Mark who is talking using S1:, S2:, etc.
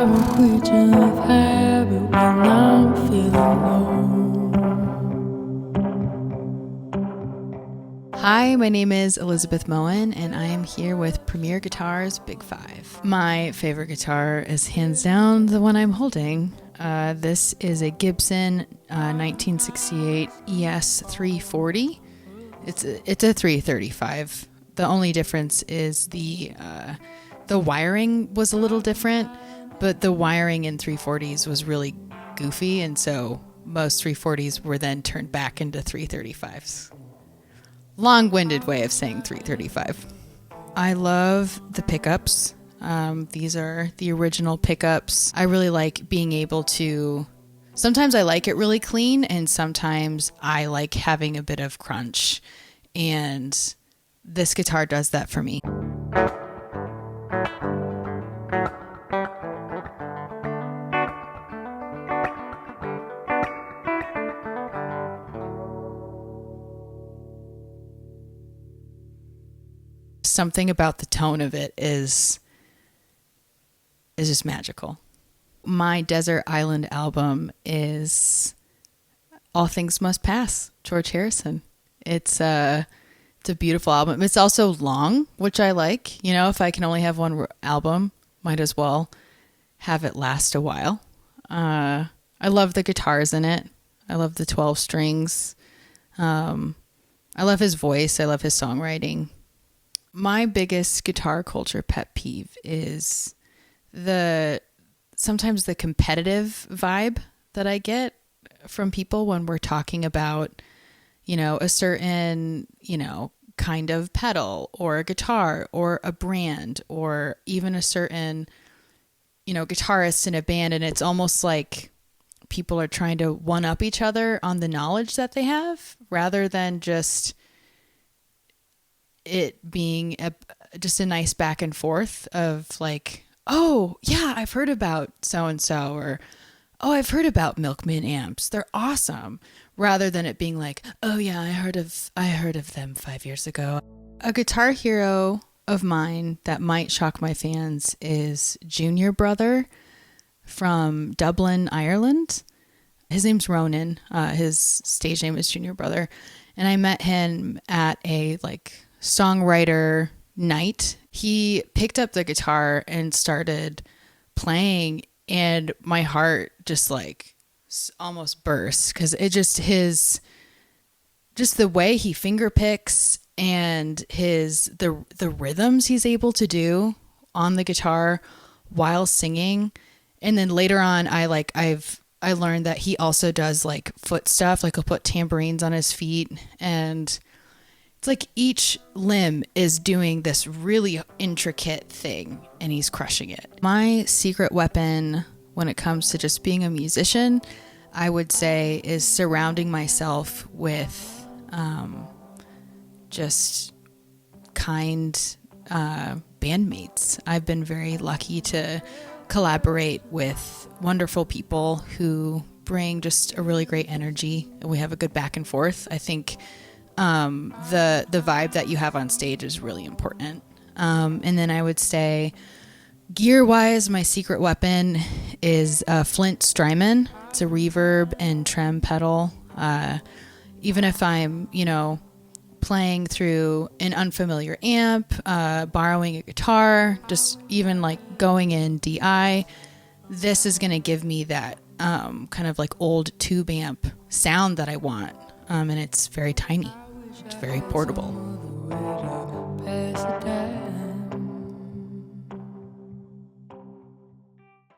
S1: have a creature of habit when I'm feeling low.
S2: Hi, my name is Elizabeth Moen, and I am here with Premier Guitar's Big Five. My favorite guitar is hands down the one I'm holding. This is a Gibson 1968 ES 340. It's a 335. The only difference is the wiring was a little different, but the wiring in 340s was really goofy, and so most 340s were then turned back into 335s. Long-winded way of saying 335. I love the pickups. These are the original pickups. I really like being able to... Sometimes I like it really clean, and sometimes I like having a bit of crunch. And this guitar does that for me. Something about the tone of it is just magical. My Desert Island album is All Things Must Pass, George Harrison. It's a beautiful album. It's also long, which I like. You know, if I can only have one album, might as well have it last a while. I love the guitars in it. I love the 12 strings. I love his voice. I love his songwriting. My biggest guitar culture pet peeve is sometimes the competitive vibe that I get from people when we're talking about, you know, a certain, you know, kind of pedal or a guitar or a brand or even a certain, you know, guitarist in a band. And it's almost like people are trying to one up each other on the knowledge that they have rather than just it being just a nice back and forth of like, oh yeah, I've heard about so-and-so, or, oh, I've heard about Milkman amps. They're awesome. Rather than it being like, oh yeah, I heard of them 5 years ago. A guitar hero of mine that might shock my fans is Junior Brother from Dublin, Ireland. His name's Ronan. His stage name is Junior Brother. And I met him at a songwriter night. He picked up the guitar and started playing, and my heart just almost burst because it just the way he finger picks and the rhythms he's able to do on the guitar while singing. And then later on I learned that he also does foot stuff, he'll put tambourines on his feet, and it's like each limb is doing this really intricate thing and he's crushing it. My secret weapon when it comes to just being a musician, I would say, is surrounding myself with just kind bandmates. I've been very lucky to collaborate with wonderful people who bring just a really great energy, and we have a good back and forth. I think the vibe that you have on stage is really important. And then I would say gear wise, my secret weapon is a Flint Strymon. It's a reverb and trem pedal. Even if I'm, playing through an unfamiliar amp, borrowing a guitar, just even going in DI, this is going to give me that kind of old tube amp sound that I want. And it's very tiny. It's very portable.